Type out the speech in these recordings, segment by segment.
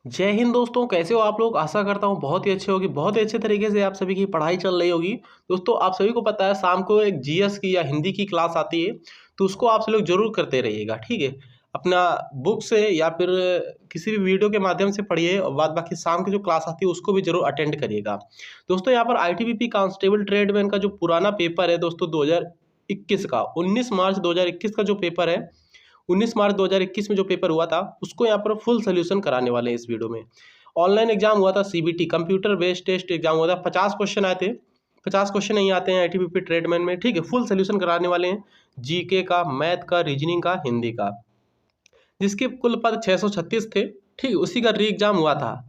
जय हिंद दोस्तों, कैसे हो आप लोग। आशा करता हूँ बहुत ही अच्छे होगी, बहुत ही अच्छे तरीके से आप सभी की पढ़ाई चल रही होगी। दोस्तों, आप सभी को पता है शाम को एक जीएस की या हिंदी की क्लास आती है, तो उसको आप सब लोग जरूर करते रहिएगा। ठीक है, अपना बुक से या फिर किसी भी वीडियो के माध्यम से पढ़िए और बाद बाकी शाम की जो क्लास आती है उसको भी जरूर अटेंड करिएगा। दोस्तों, यहाँ पर आईटीबीपी कांस्टेबल ट्रेडमैन का जो पुराना पेपर है दोस्तों 2021 का 19 मार्च 2021 का जो पेपर है, 19 मार्च 2021 में जो पेपर हुआ था उसको यहाँ पर फुल सोल्यूशन कराने वाले हैं इस वीडियो में। ऑनलाइन एग्जाम हुआ था, CBT computer based test exam हुआ था। 50 क्वेश्चन आए थे, 50 क्वेश्चन नहीं आते हैं आईटीबीपी ट्रेडमैन में। ठीक है, फुल सोल्यूशन कराने वाले हैं, जीके का, मैथ का, रीजनिंग का, हिंदी का, जिसके कुल पद 636 थे। ठीक है, उसी का री एग्जाम हुआ था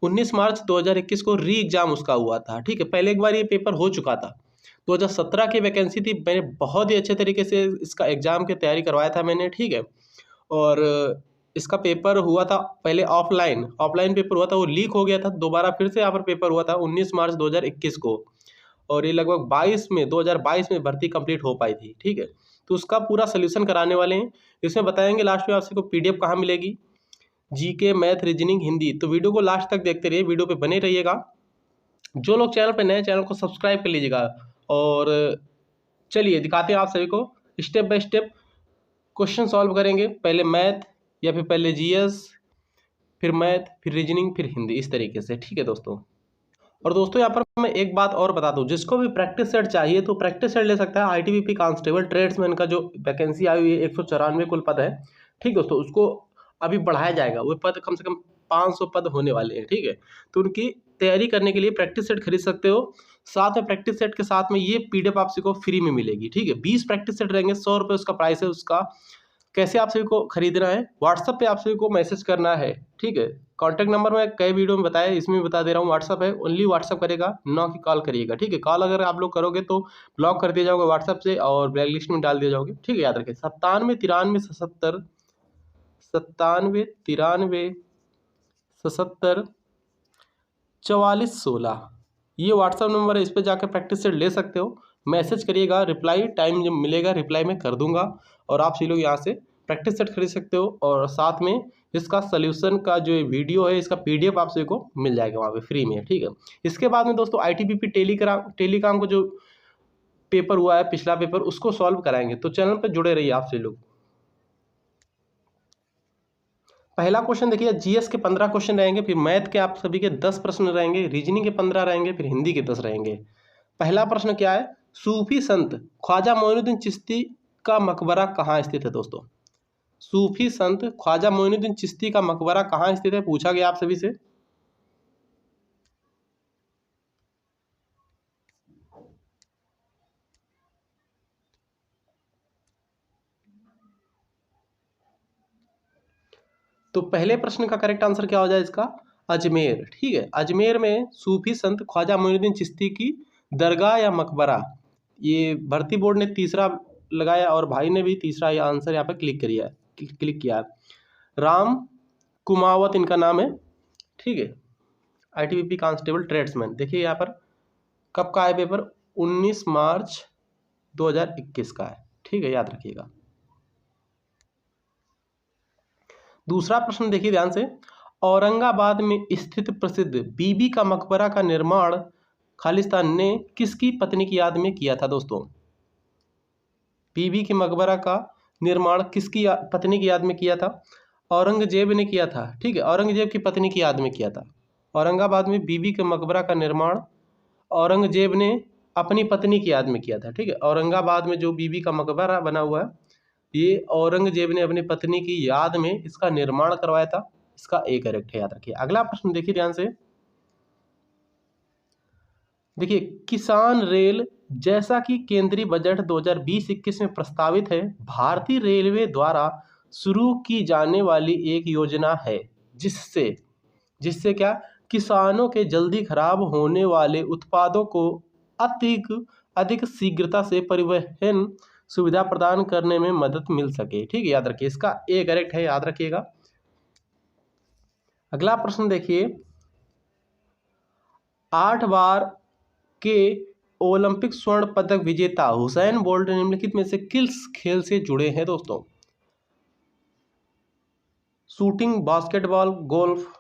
19 मार्च 2021 को, री एग्जाम उसका हुआ था। ठीक है, पहले एक बार ये पेपर हो चुका था, 2017 की वैकेंसी थी। मैंने बहुत ही अच्छे तरीके से इसका एग्जाम की तैयारी करवाया था मैंने। ठीक है, और इसका पेपर हुआ था पहले ऑफलाइन, ऑफलाइन पेपर हुआ था, वो लीक हो गया था, दोबारा फिर से यहाँ पर पेपर हुआ था 19 मार्च 2021 को, और ये लगभग 2022 में भर्ती कंप्लीट हो पाई थी। ठीक है, तो उसका पूरा सोल्यूशन कराने वाले हैं। इसमें बताएंगे लास्ट में आपसे को पीडीएफ कहाँ मिलेगी, जीके, मैथ, रीजनिंग, हिंदी। तो वीडियो को लास्ट तक देखते रहिए, वीडियो पे बने रहिएगा। जो लोग चैनल पे नए, चैनल को सब्सक्राइब कर लीजिएगा। और चलिए दिखाते हैं आप सभी को, step by step question solve करेंगे। पहले मैथ या फिर पहले जीएस, फिर मैथ, फिर रीजनिंग, फिर हिंदी, इस तरीके से। ठीक है दोस्तों, और दोस्तों यहाँ पर मैं एक बात और बता दूं, जिसको भी प्रैक्टिस सेट चाहिए तो प्रैक्टिस सेट ले सकता है। आईटीबीपी कांस्टेबल ट्रेड्समैन का जो वैकेंसी आई हुई है 194 कुल पद है। ठीक दोस्तों, उसको अभी बढ़ाया जाएगा, वो पद कम से कम 500 पद होने वाले हैं। ठीक है, तो उनकी तैयारी करने के लिए प्रैक्टिस सेट खरीद सकते हो। साथ में प्रैक्टिस सेट के साथ में ये पीडीएफ आप सबको फ्री में मिलेगी। ठीक है, 20 प्रैक्टिस सेट रहेंगे, 100 रुपये उसका प्राइस है उसका। कैसे आप सभी को खरीदना है, व्हाट्सएप पे आप सभी को मैसेज करना है। ठीक है, कॉन्टैक्ट नंबर मैं कई वीडियो में बताया, इसमें भी बता दे रहा हूँ, व्हाट्सएप है, ओनली व्हाट्सएप करेगा, ना कि कॉल करिएगा। ठीक है, कॉल अगर आप लोग करोगे तो ब्लॉक कर दिया जाओगे व्हाट्सएप से और ब्लैक लिस्ट में डाल दिया जाओगे। ठीक है, याद रखिए 97 93 77 77 44 16, ये व्हाट्सएप नंबर है, इस पर जाकर प्रैक्टिस से ले सकते हो। मैसेज करिएगा, रिप्लाई टाइम जब मिलेगा रिप्लाई मैं कर दूंगा, और आप सभी लोग यहाँ से प्रैक्टिस सेट खरीद सकते हो। और साथ में इसका सोल्यूशन का जो वीडियो है, इसका पीडीएफ आप सभी को मिल जाएगा वहाँ पे फ्री में। ठीक है, इसके बाद में दोस्तों आईटीबीपी टेलीकॉम को जो पेपर हुआ है पिछला पेपर, उसको सॉल्व कराएंगे, तो चैनल पर जुड़े रहिए आप सभी लोग। पहला क्वेश्चन देखिए, जीएस के 15 क्वेश्चन रहेंगे, फिर मैथ के आप सभी के 10 प्रश्न रहेंगे, रीजनिंग के 15 रहेंगे, फिर हिंदी के 10 रहेंगे। पहला प्रश्न क्या है, सूफी संत ख्वाजा मोइनुद्दीन चिश्ती का मकबरा कहाँ स्थित है दोस्तों। सूफी संत ख्वाजा मोइनुद्दीन चिश्ती का मकबरा कहाँ स्थित है, पूछा गया आप सभी से। तो पहले प्रश्न का करेक्ट आंसर क्या हो जाए इसका, अजमेर। ठीक है, अजमेर में सूफी संत ख्वाजा मोइनुद्दीन चिश्ती की दरगाह या मकबरा। ये भर्ती बोर्ड ने तीसरा लगाया और भाई ने भी तीसरा ये आंसर यहाँ पर क्लिक किया है। राम कुमावत इनका नाम है। ठीक है, आईटीबीपी कांस्टेबल ट्रेड्समैन। देखिए यहाँ पर कब का है पेपर, 19 मार्च 2021 का है। ठीक है, याद रखिएगा। दूसरा प्रश्न देखिए ध्यान से, औरंगाबाद में स्थित प्रसिद्ध बीबी का मकबरा का निर्माण खालिस्तान ने किसकी पत्नी की याद में किया था दोस्तों। बीबी के मकबरा का निर्माण किसकी पत्नी की याद में किया था, औरंगजेब ने किया था। ठीक है, औरंगजेब की पत्नी की याद में किया था। औरंगाबाद में बीबी के मकबरा का निर्माण औरंगजेब ने अपनी पत्नी की याद में किया था। ठीक है, औरंगाबाद में जो बीबी का मकबरा बना हुआ है, ये औरंगजेब ने अपनी पत्नी की याद में इसका निर्माण करवाया था। इसका ए करेक्ट है, याद रखिए। अगला प्रश्न देखिए ध्यान से, देखिए किसान रेल जैसा कि केंद्रीय बजट 2020-21 में प्रस्तावित है, भारतीय रेलवे द्वारा शुरू की जाने वाली एक योजना है जिससे जिससे क्या, किसानों के जल्दी खराब होने वाले उत्पादों को अधिक अधिक शीघ्रता से परिवहन सुविधा प्रदान करने में मदद मिल सके। ठीक है, याद रखिए, इसका ए करेक्ट है, याद रखिएगा। अगला प्रश्न देखिए, 8 बार के ओलंपिक स्वर्ण पदक विजेता हुसैन बोल्ट निम्नलिखित में से किस खेल से जुड़े हैं दोस्तों। Shooting, basketball, golf,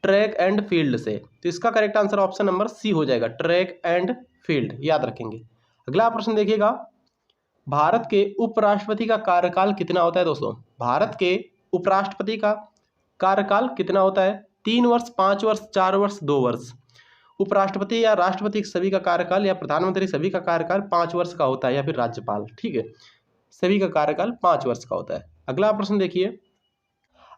track and field से। तो इसका correct answer option number C हो जाएगा, ट्रैक एंड फील्ड, याद रखेंगे। अगला प्रश्न देखिएगा, भारत के उपराष्ट्रपति का कार्यकाल कितना होता है दोस्तों? भारत के उपराष्ट्रपति का कार्यकाल कितना होता है? 3 वर्ष, 5 वर्ष, 4 वर्ष, 2 वर्ष। उपराष्ट्रपति या राष्ट्रपति सभी का कार्यकाल या प्रधानमंत्री सभी का कार्यकाल 5 वर्ष का होता है, या फिर राज्यपाल, ठीक है, सभी का कार्यकाल 5 वर्ष का होता है। अगला प्रश्न देखिए,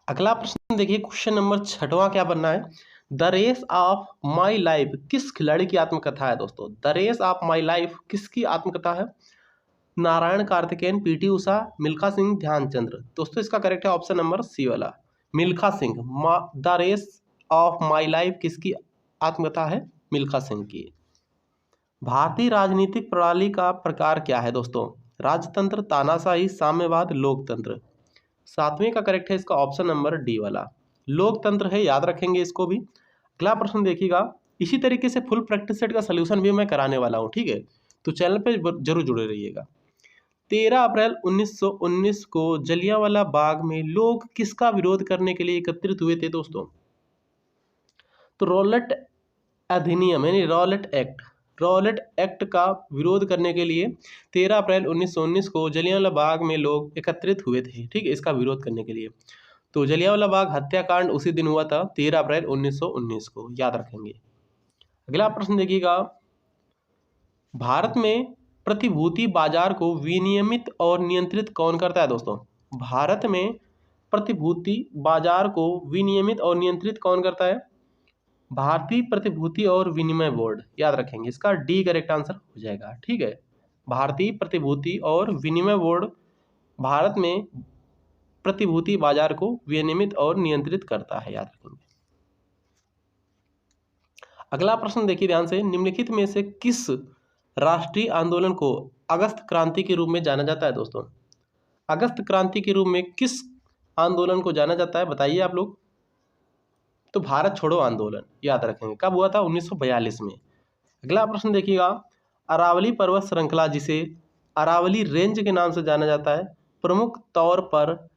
अगला प्रश्न देखिए, क्वेश्चन नंबर 6वां क्या बनना है? The race of my life किस खिलाड़ी की आत्मकथा है दोस्तों? The race of my life किसकी आत्मकथा है? नारायण कार्तिकेयन, पीटी उषा, मिल्खा सिंह, ध्यानचंद्र। दोस्तों इसका करेक्ट है ऑप्शन नंबर सी वाला, Milkha Singh. The race of my life किसकी आत्मकथा है? मिल्खा सिंह की। भारतीय राजनीतिक प्रणाली का प्रकार क्या है दोस्तों? राजतंत्र, तानाशाही, साम्यवाद, लोकतंत्र। 7वें का करेक्ट है इसका ऑप्शन नंबर डी वाला, लोकतंत्र है, याद रखेंगे इसको भी। अगला प्रश्न देखिएगा, इसी तरीके से फुल प्रैक्टिस सेट का सोल्यूशन भी मैं कराने वाला हूँ, ठीक है, तो चैनल पे जरूर जुड़े रहिएगा। 13 अप्रैल 1919 को जलियांवाला बाग में लोग किसका विरोध करने के लिए एकत्रित हुए थे दोस्तों? तो रॉलेट अधिनियम यानी रॉलेट एक्ट का विरोध करने के लिए 13 अप्रैल 1919 को जलियांवाला बाग में लोग एकत्रित हुए थे, ठीक है, इसका विरोध करने के लिए। तो जलियांवाला बाग हत्याकांड उसी दिन हुआ था, 13 अप्रैल 1919 को, याद रखेंगे। अगला प्रश्न देखिएगा, भारत में प्रतिभूति बाजार को विनियमित और नियंत्रित कौन करता है दोस्तों? भारत में प्रतिभूति बाजार को विनियमित और नियंत्रित कौन करता है? भारतीय प्रतिभूति और विनिमय बोर्ड, याद रखेंगे, इसका डी करेक्ट आंसर हो जाएगा, ठीक है। भारतीय प्रतिभूति और विनिमय बोर्ड भारत में प्रतिभूति बाजार को विनियमित और नियंत्रित करता है, याद रखेंगे। अगला प्रश्न देखिए ध्यान से, निम्नलिखित में से किस राष्ट्रीय आंदोलन को अगस्त क्रांति के रूप में जाना जाता है दोस्तों? अगस्त क्रांति के रूप में किस आंदोलन को जाना जाता है, बताइए आप लोग। तो भारत छोड़ो आंदोलन, याद रखेंगे, कब हुआ था? 1942 में। अगला प्रश्न देखिएगा, अरावली पर्वत श्रृंखला जिसे अरावली रेंज के नाम से जाना जाता है, प्रमुख तौर पर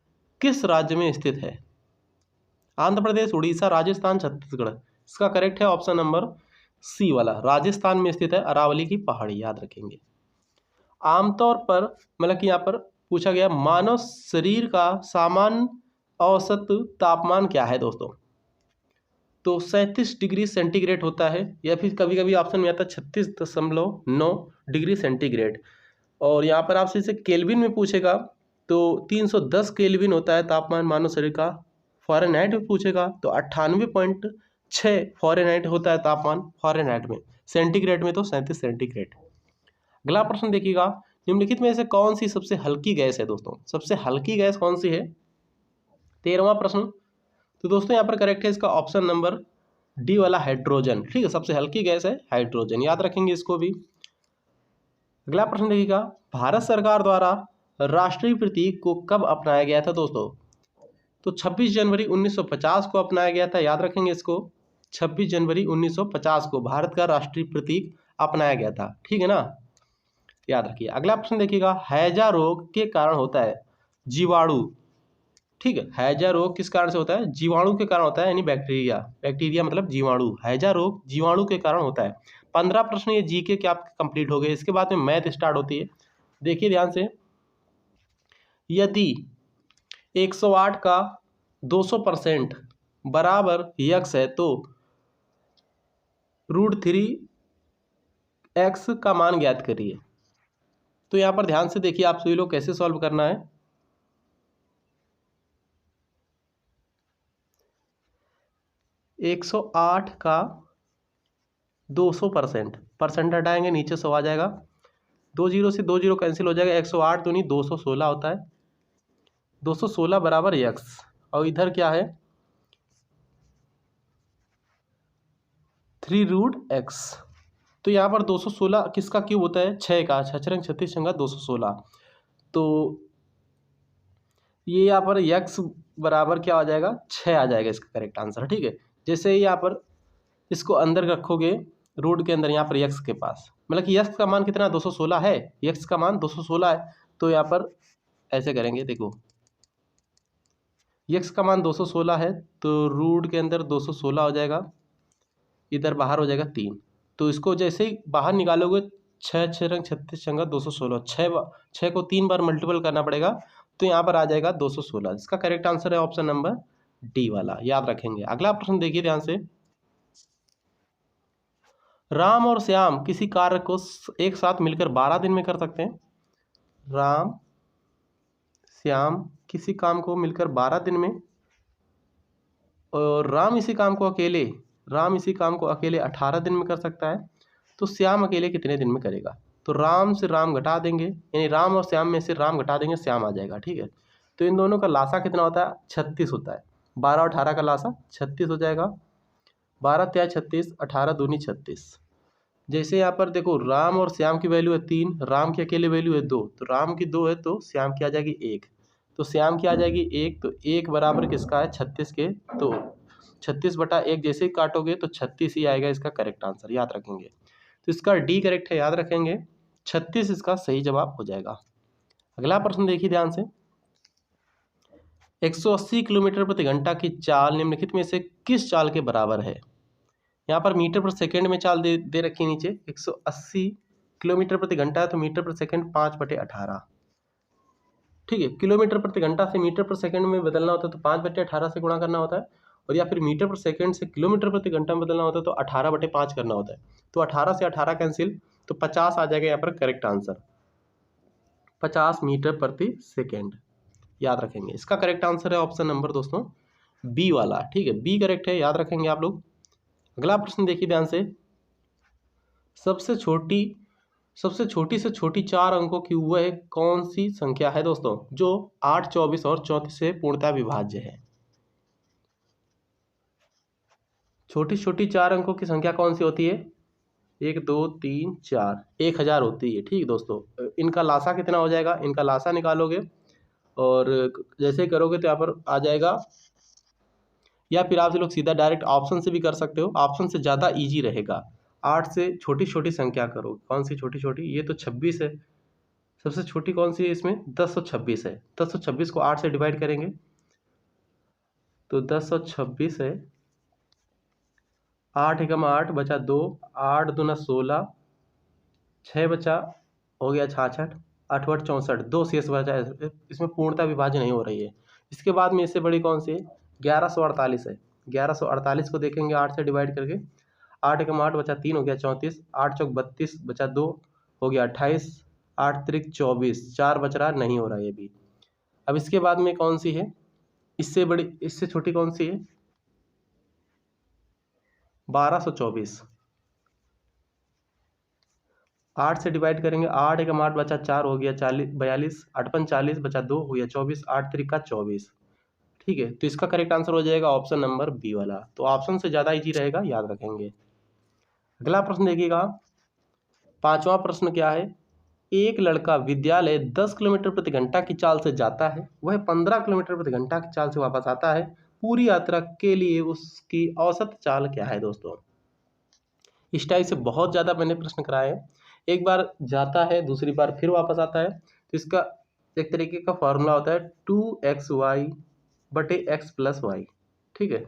किस राज्य में स्थित है? आंध्र प्रदेश, उड़ीसा, राजस्थान, छत्तीसगढ़। इसका करेक्ट है ऑप्शन नंबर सी वाला, राजस्थान में स्थित है अरावली की पहाड़ी, याद रखेंगे। आमतौर पर मतलब कि यहाँ पर पूछा गया, मानव शरीर का सामान्य औसत तापमान क्या है दोस्तों? तो 37 डिग्री सेंटीग्रेड होता है, या फिर कभी कभी ऑप्शन में आता है 36.9 डिग्री सेंटीग्रेड। और यहाँ पर आपसे इसे केल्विन में पूछेगा तो 310 केल्विन होता है तापमान मानव शरीर का। फ़ारेनहाइट में पूछेगा तो 98.6 फ़ारेनहाइट होता है तापमान फ़ारेनहाइट में। सेंटीग्रेड में तो 37 सेंटीग्रेड। अगला प्रश्न देखिएगा, निम्नलिखित में से कौन सी सबसे हल्की गैस है दोस्तों? सबसे हल्की गैस कौन सी है? 13वां प्रश्न। तो दोस्तों यहाँ पर करेक्ट है इसका ऑप्शन नंबर डी वाला, हाइड्रोजन, ठीक है, सबसे हल्की गैस है हाइड्रोजन, याद रखेंगे इसको भी। अगला प्रश्न देखिएगा, भारत सरकार द्वारा राष्ट्रीय प्रतीक को कब अपनाया गया था दोस्तों? तो 26 जनवरी 1950 को अपनाया गया था, याद रखेंगे इसको। 26 जनवरी 1950 को भारत का राष्ट्रीय प्रतीक अपनाया गया था, ठीक है ना, याद रखिए। अगला प्रश्न देखिएगा, हैजा रोग के कारण होता है जीवाणु, ठीक है, हैजा रोग किस कारण से होता है? जीवाणु के कारण होता है, यानी बैक्टीरिया, बैक्टीरिया मतलब जीवाणु, हैजा रोग जीवाणु के कारण होता है। 15 प्रश्न ये जीके के आपके कंप्लीट हो गए। इसके बाद में मैथ स्टार्ट होती है, देखिए ध्यान से। यदि 108 का 200% बराबर यक्स है तो √3x का मान ज्ञात करिए। तो यहाँ पर ध्यान से देखिए आप सभी लोग कैसे सॉल्व करना है। 108 का 200%, परसेंट हटाएंगे नीचे 100 आ जाएगा, 2 जीरो से 2 जीरो कैंसिल हो जाएगा, 108 दूनी 216 होता है, 216 बराबर यक्स, और इधर क्या है 3√x। तो यहाँ पर 216 किसका क्यूब होता है? 6 का, 6 रंग 36 छंगा 216। तो ये यहाँ पर यक्स बराबर क्या आ जाएगा? 6 आ जाएगा इसका करेक्ट आंसर, ठीक है। जैसे ही यहाँ पर इसको अंदर रखोगे रूट के अंदर, यहाँ पर यक्स के पास, मतलब कि यक्स का मान कितना 216 है, यक्स का मान 216 है, तो यहाँ पर ऐसे करेंगे, देखो x का मान 216 है तो रूट के अंदर 216 हो जाएगा, इधर बाहर हो जाएगा 3। तो इसको जैसे ही बाहर निकालोगे 6×6 = 36 216, 6 को 3 बार मल्टीपल करना पड़ेगा, तो यहाँ पर आ जाएगा 216। इसका करेक्ट आंसर है ऑप्शन नंबर डी वाला, याद रखेंगे। अगला प्रश्न देखिए ध्यान से। राम और श्याम किसी कार्य को एक साथ मिलकर 12 दिन में कर सकते हैं। राम श्याम किसी काम को मिलकर 12 दिन में, और राम इसी काम को अकेले 18 दिन में कर सकता है, तो श्याम अकेले कितने दिन में करेगा। तो राम से राम घटा देंगे, यानी राम और श्याम में से राम घटा देंगे, श्याम आ जाएगा। ठीक है, तो इन दोनों का लासा कितना होता है, 36 होता है। 12 और 18 का लासा 36 हो जाएगा। 12 × 36, 18 दूनी 36। जैसे यहाँ पर देखो राम और श्याम की वैल्यू है 3, राम की अकेले वैल्यू है 2, तो राम की 2 है तो श्याम की आ जाएगी 1, तो श्याम की आ जाएगी 1, तो 1 बराबर किसका है, 36 के। तो 36/1 जैसे ही काटोगे तो 36 ही आएगा इसका करेक्ट आंसर, याद रखेंगे। तो इसका डी करेक्ट है, याद रखेंगे। 36 इसका सही जवाब हो जाएगा। अगला प्रश्न देखिए ध्यान से। 180 किलोमीटर प्रति घंटा की चाल निम्नलिखित में से किस चाल के बराबर है। यहाँ पर मीटर पर सेकंड में चाल दे रखी है नीचे। 180 किलोमीटर प्रति घंटा है तो मीटर पर सेकंड 5/18। ठीक है, किलोमीटर प्रति घंटा से मीटर पर सेकंड में बदलना होता है तो 5/18 से गुणा करना होता है, और या फिर मीटर पर सेकंड से किलोमीटर प्रति घंटा में बदलना होता है तो 18/5 करना होता है। तो 18 से 18 कैंसिल, तो 50 आ जाएगा यहाँ पर करेक्ट आंसर, 50 मीटर प्रति सेकेंड, याद रखेंगे। इसका करेक्ट आंसर है ऑप्शन नंबर दोस्तों बी वाला। ठीक है, बी करेक्ट है, याद रखेंगे आप लोग। अगला प्रश्न देखिए ध्यान से। सबसे छोटी से छोटी 4 अंकों की वह कौन सी संख्या है दोस्तों जो 8, 24 और 34 से पूर्णतः विभाज्य है। छोटी 4 अंकों की संख्या कौन सी होती है, 1, 2, 3, 4, 1000 होती है। ठीक दोस्तों, इनका लासा कितना हो जाएगा, इनका लासा निकालोगे और जैसे करोगे तो यहाँ पर आ जाएगा, या फिर आप लोग सीधा डायरेक्ट ऑप्शन से भी कर सकते हो, ऑप्शन से ज़्यादा इजी रहेगा। 8 से छोटी संख्या करो, कौन सी छोटी, ये तो 26 है। सबसे छोटी कौन सी है इसमें, 1026 है। 1026 को 8 से डिवाइड करेंगे तो 1026 है। 8 × 8 बचा 2, 8 दूना 16, 6 बचा हो गया 66, 8 × 8 64, 2 शेष बचा है। इसमें पूर्णता विभाज्य नहीं हो रही है। इसके बाद में इससे बड़ी कौन सी है, 1148 है। 1148 को देखेंगे 8 से डिवाइड करके, 8 × 8 बचा 3 हो गया 34, 8 × 4 32 बचा 2 हो गया 28, 8 × 3 24, 4 बच रहा नहीं हो रहा है ये भी। अब इसके बाद में कौन सी है, इससे बड़ी, इससे छोटी कौन सी है, 1224। 8 से डिवाइड करेंगे, 8 × 8 बचा 4 हो गया 42, 8 × 40 बचा 2 हो गया 24, 8 × 3 = 24। ठीक है, तो इसका करेक्ट आंसर हो जाएगा ऑप्शन नंबर बी वाला। तो ऑप्शन से ज़्यादा इजी रहेगा, याद रखेंगे। अगला प्रश्न देखिएगा, 5वां प्रश्न क्या है। एक लड़का विद्यालय 10 किलोमीटर प्रति घंटा की चाल से जाता है, वह 15 किलोमीटर प्रति घंटा की चाल से वापस आता है। पूरी यात्रा के लिए उसकी औसत चाल क्या है दोस्तों। इस टाइप से बहुत ज़्यादा मैंने प्रश्न कराए हैं। एक बार जाता है, दूसरी बार फिर वापस आता है, तो इसका एक तरीके का फॉर्मूला होता है 2xy/x + y। ठीक है,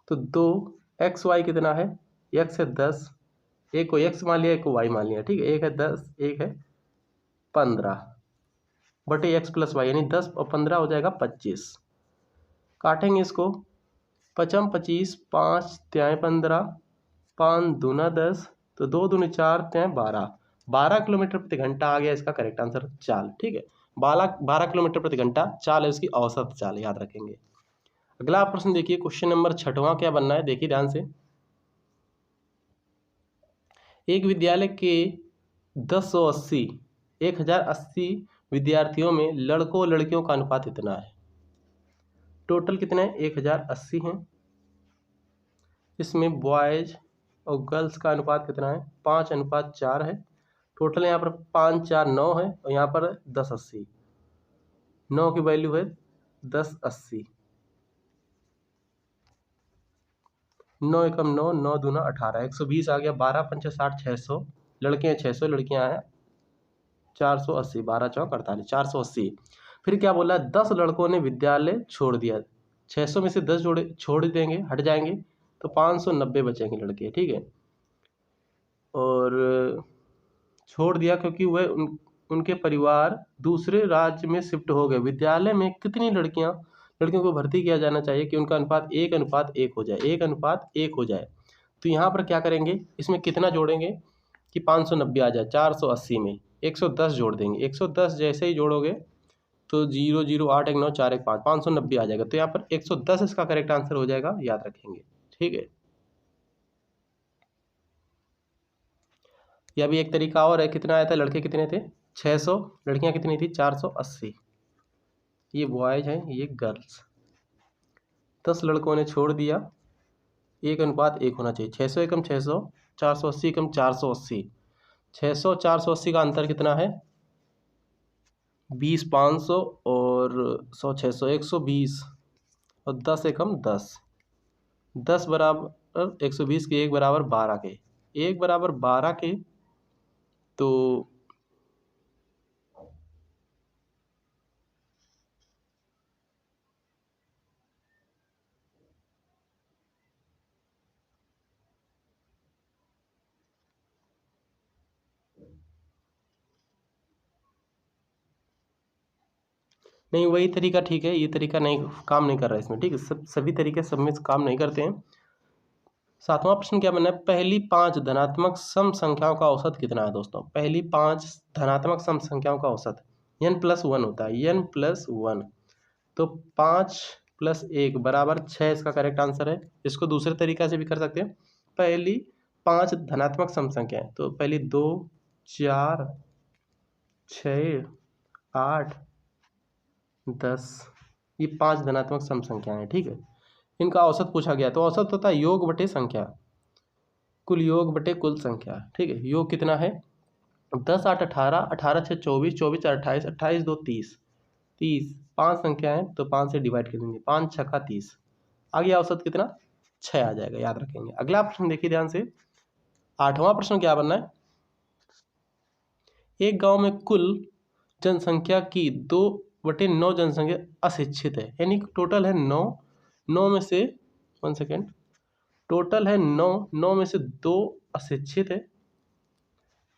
तो 2xy कितना है, x है 10, एक को x मान लिया, एक को y मान लिया। ठीक है, एक है 10, एक है 15/x + y, यानी 10 और 15 हो जाएगा 25। काटेंगे इसको, 5 × 25, 5 × 15, 5 दूना 10, तो 2 दूनी 4 × 12, 12 किलोमीटर प्रति घंटा आ गया इसका करेक्ट आंसर चाल। ठीक है, 12 किलोमीटर प्रति घंटा चाल है उसकी औसत चाल, याद रखेंगे। अगला प्रश्न देखिए, क्वेश्चन नंबर 6वां क्या बनना है, देखिए ध्यान से। एक विद्यालय के 1080 विद्यार्थियों में लड़कों लड़कियों का अनुपात इतना है। टोटल कितने हैं, 1080 हैं। इसमें बॉयज और गर्ल्स का अनुपात कितना है, 5:4 है। टोटल यहाँ पर 5 4 9 है, और यहाँ पर 1080, 9 की वैल्यू है 1080। 9 × 9, 9 दूना 18, 120 आ गया। 12 × 5 = 60, 600 लड़के हैं, 600 लड़कियां हैं, 480, 12 × 4 = 48, 480। फिर क्या बोला, 10 लड़कों ने विद्यालय छोड़ दिया। 600 में से 10 छोड़ देंगे, हट जाएंगे, तो 590 बचेंगे लड़के, ठीक है। और छोड़ दिया क्योंकि वह उनके परिवार दूसरे राज्य में शिफ्ट हो गए। विद्यालय में कितनी लड़कियों को भर्ती किया जाना चाहिए कि उनका अनुपात 1:1 हो जाए, 1:1 हो जाए। तो यहाँ पर क्या करेंगे, इसमें कितना जोड़ेंगे कि 590 आ जाए, 480 में 110 जोड़ देंगे। 110 जैसे ही जोड़ोगे तो 0 0 8 1 9 4 1 5 590 आ जाएगा। तो यहाँ पर 110 इसका करेक्ट आंसर हो जाएगा, याद रखेंगे, ठीक है। यह भी एक तरीका और है। कितना आया था, लड़के कितने थे 600, लड़कियां कितनी थी 480। ये बॉयज हैं, ये गर्ल्स। 10 लड़कों ने छोड़ दिया, 1:1 होना चाहिए। 600 एकम 600, 480 एकम 480। 600 480 का अंतर कितना है 20 500 और 100 600 120 और 10 एकम 10, 10 बराबर 120 के 1 बराबर 12 के, 1 बराबर 12 के। तो नहीं, वही तरीका ठीक है, ये तरीका नहीं काम नहीं कर रहा है इसमें, ठीक है। सभी तरीके सब में काम नहीं करते हैं। 7वां प्रश्न क्या बना है, पहली 5 धनात्मक सम संख्याओं का औसत कितना है दोस्तों। पहली 5 धनात्मक सम संख्याओं का औसत n+1 होता है, n+1। तो 5 + 1 बराबर 6 इसका करेक्ट आंसर है। इसको दूसरे तरीका से भी कर सकते हैं। पहली 5 धनात्मक सम संख्याएं, तो पहली 2 4 6 8 10, ये 5 धनात्मक सम संख्याएं हैं, ठीक है। इनका औसत पूछा गया, तो औसत होता है योग बटे संख्या, कुल योग बटे कुल संख्या, ठीक है। योग कितना है 10 8 18, 18 6 24, 24 4 28, 28 2 30, 30 5 संख्या है तो 5 से डिवाइड कर देंगे, 5 6 30। आ गया औसत कितना 6 आ जाएगा, याद रखेंगे। अगला प्रश्न देखिए ध्यान से। 8वां प्रश्न क्या बनना है, एक गांव में कुल जनसंख्या की 2/9 जनसंख्या अशिक्षित है, यानी टोटल है 9, 9 में से 1 सेकेंड, टोटल है 9, 9 में से 2 अशिक्षित है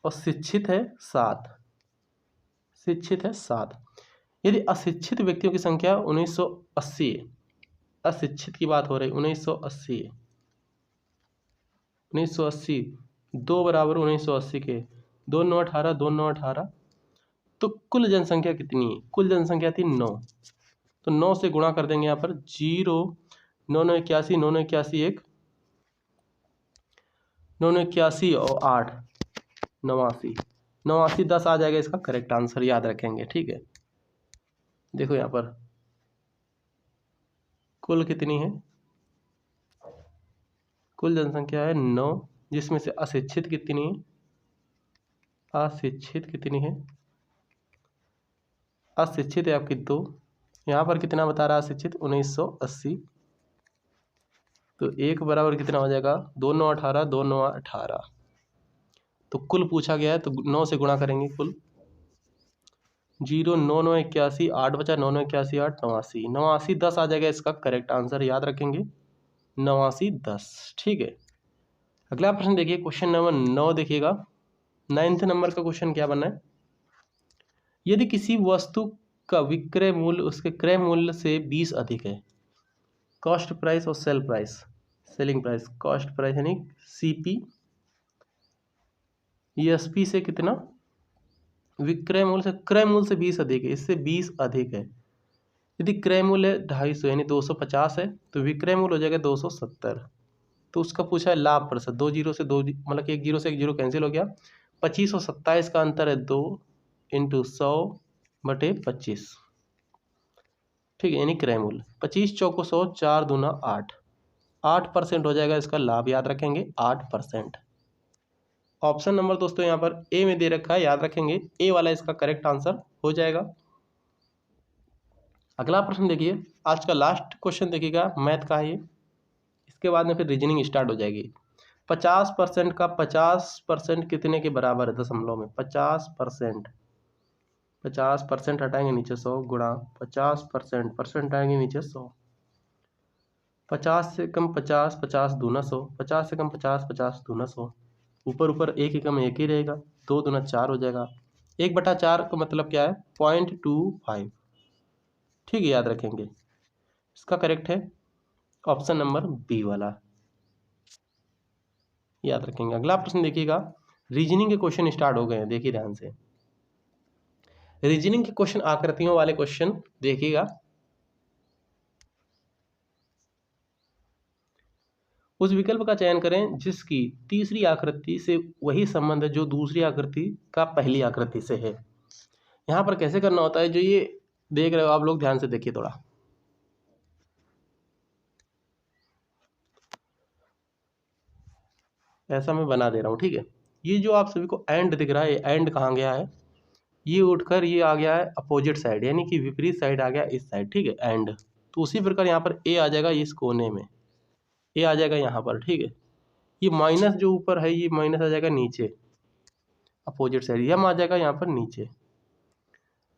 और शिक्षित है 7, शिक्षित है 7। यदि अशिक्षित व्यक्तियों की संख्या 1980 है, अशिक्षित की बात हो रही 1980 है, 1980 2 बराबर 1980 के 2 9 18, 2 9 18। तो कुल जनसंख्या कितनी है, कुल जनसंख्या थी 9, तो 9 से गुणा कर देंगे यहाँ पर 0 9 9 81, 9 9 81 1, 9 9 81 और 8 89, 89 10 आ जाएगा इसका करेक्ट आंसर, याद रखेंगे, ठीक है। देखो यहाँ पर कुल कितनी है, कुल जनसंख्या है 9, जिसमें से अशिक्षित कितनी है, अशिक्षित कितनी है, अशिक्षित है आपकी 2, यहाँ पर कितना बता रहा है अशिक्षित 1980। तो 1 बराबर कितना हो जाएगा 2 9 18, 2 9 18। तो कुल पूछा गया है तो 9 से गुणा करेंगे कुल, 0 9 9 81, 8 बचा, 9 9 81 8 89, 89 10 आ जाएगा इसका करेक्ट आंसर, याद रखेंगे 89 10, ठीक है। अगला प्रश्न देखिए, क्वेश्चन नंबर 9 देखिएगा। 9th नंबर का क्वेश्चन क्या बनना है, यदि किसी वस्तु का विक्रय मूल्य उसके क्रय मूल्य से 20 अधिक है, कॉस्ट प्राइस और sale price, selling price, cost price यानी सीपी, ईएसपी से कितना, विक्रय मूल्य से क्रय मूल्य से 20 अधिक है, इससे 20 अधिक है। यदि क्रय मूल्य 250 यानी 250 है तो विक्रय मूल्य हो जाएगा 270। तो उसका पूछा है लाभ प्रतिशत, 2 जीरो से 2 मतलब कि 1 जीरो से 1 जीरो कैंसिल हो गया, 25 और 27 का अंतर है 2 × 100/25, ठीक है, यानी क्रय मूल्य 25 चौको 100, 4 दूना 8, 8% हो जाएगा इसका लाभ, याद रखेंगे 8%। ऑप्शन नंबर दोस्तों यहाँ पर ए में दे रखा है, याद रखेंगे ए वाला इसका करेक्ट आंसर हो जाएगा। अगला प्रश्न देखिए, आज का लास्ट क्वेश्चन देखिएगा, मैथ का है ये, इसके बाद में फिर रीजनिंग स्टार्ट हो जाएगी। 50% का 50% कितने के बराबर है दशमलव में, 50% 50% हटाएंगे नीचे 100 गुणा 50%, परसेंट आएंगे नीचे 100। 50 से कम 50, 50 दूना 100, 50 से कम 50, 50 दूना 100। ऊपर ऊपर एक एकम एक ही रहेगा, 2 दूना 4 हो जाएगा। 1/4 का मतलब क्या है? 0.25। ठीक है, याद रखेंगे। इसका करेक्ट है ऑप्शन नंबर बी वाला, याद रखेंगे। अगला प्रश्न देखिएगा, रीजनिंग के क्वेश्चन स्टार्ट हो गए हैं, देखिए ध्यान से। रीजनिंग के क्वेश्चन, आकृतियों वाले क्वेश्चन देखिएगा। उस विकल्प का चयन करें जिसकी तीसरी आकृति से वही संबंध है जो दूसरी आकृति का पहली आकृति से है। यहाँ पर कैसे करना होता है, जो ये देख रहे हो आप लोग, ध्यान से देखिए थोड़ा। ऐसा मैं बना दे रहा हूँ, ठीक है। ये जो आप सभी को एंड दिख रहा है, एंड कहाँ गया है? ये उठकर ये आ गया है अपोजिट साइड, यानी कि विपरीत साइड आ गया इस साइड, ठीक है, एंड। तो उसी प्रकार यहाँ पर ए आ जाएगा इस कोने में, ए आ जाएगा यहाँ पर, ठीक है। ये माइनस जो ऊपर है, ये माइनस आ जाएगा नीचे अपोजिट साइड, यम आ जाएगा यहाँ पर नीचे।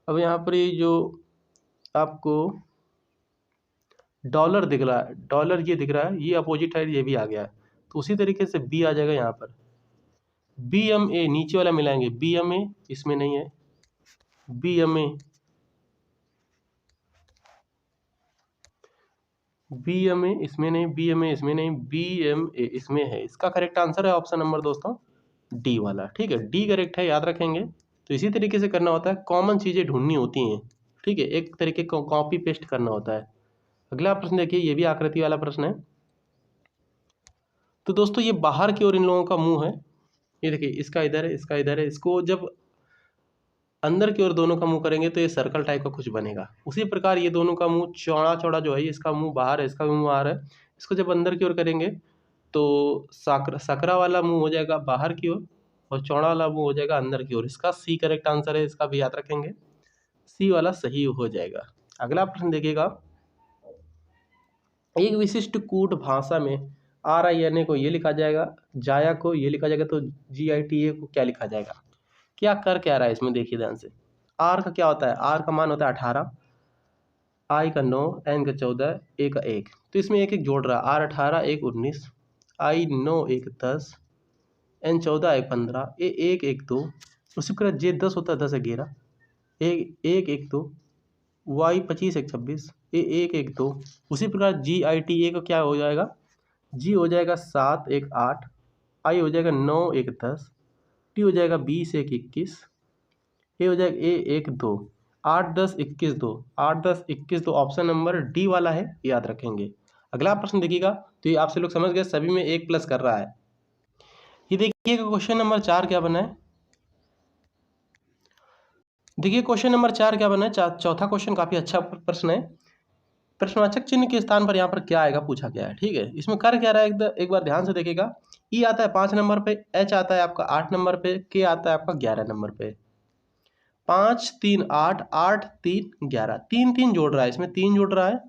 अब यहाँ पर ये जो आपको डॉलर दिख रहा है, डॉलर ये दिख रहा है, ये अपोजिट साइड ये भी आ गया है। तो उसी तरीके से बी आ जाएगा यहाँ पर, बी एम ए नीचे वाला मिलाएंगे, बी एम ए इसमें नहीं है, B M A, B M A इसमें नहीं, बी एम ए इसमें नहीं, बी एम ए इसमें है। इसका करेक्ट आंसर है ऑप्शन नंबर दोस्तों डी वाला, ठीक है, डी करेक्ट है, याद रखेंगे। तो इसी तरीके से करना होता है, कॉमन चीज़ें ढूंढनी होती हैं, ठीक है, एक तरीके को कॉपी पेस्ट करना होता है। अगला प्रश्न देखिए, ये भी आकृति वाला प्रश्न है। तो दोस्तों ये बाहर की ओर इन लोगों का मुंह है, ये देखिए, इसका इधर है, इसका इधर है। इसको जब अंदर की ओर दोनों का मुंह करेंगे तो ये सर्कल टाइप का कुछ बनेगा। उसी प्रकार ये दोनों का मुंह चौड़ा चौड़ा जो है, इसका मुंह बाहर है, इसका मुंह बाहर है। इसको जब अंदर की ओर करेंगे तो सकरा वाला मुंह हो जाएगा बाहर की ओर, और चौड़ा वाला मुंह हो जाएगा अंदर की ओर। इसका सी करेक्ट आंसर है, इसका भी याद रखेंगे, सी वाला सही हो जाएगा। अगला प्रश्न देखिएगा, एक विशिष्ट कूट भाषा में आर आई एन ए को ये लिखा जाएगा, जाया को ये लिखा जाएगा, तो जी आई टी ए को क्या लिखा जाएगा? क्या कर क्या रहा है इसमें, देखिए ध्यान से। आर का क्या होता है? आर का मान होता है 18, आई का 9, एन का 14, ए का 1। तो इसमें एक एक जोड़ रहा है, आर 18 1 19, आई 9 1 10, एन 14 1 15, ए 1 1 2। उसी प्रकार जे 10 होता है 10 11, ए 1 1 2, वाई 25 1 26, ए 1 1 2। उसी प्रकार जी आई टी ए का क्या हो जाएगा? जी हो जाएगा 7 1 8, आई हो जाएगा 9 1 10, टी हो जाएगा 20 1 21, ए हो जाएगा ए 1 2, 8 10 21 2, 8 10 21 2। ऑप्शन नंबर डी वाला है, याद रखेंगे। अगला प्रश्न देखिएगा, तो ये आपसे लोग समझ गए, सभी में 1 प्लस कर रहा है। ये देखिएगा क्वेश्चन नंबर 4 क्या बना है। देखिए क्वेश्चन नंबर 4 क्या बना है, चौथा क्वेश्चन काफी अच्छा प्रश्न है। प्रश्नवाचक चिन्ह के स्थान पर यहाँ पर क्या आएगा पूछा गया है, ठीक है। इसमें कर क्या रहा है, एक बार ध्यान से देखिएगा। ई आता है 5 नंबर पे, एच आता है आपका 8 नंबर पे, के आता है आपका 11 नंबर पे। 5 3 8, 8 3 11, 3 3 जोड़ रहा है, इसमें 3 जोड़ रहा है।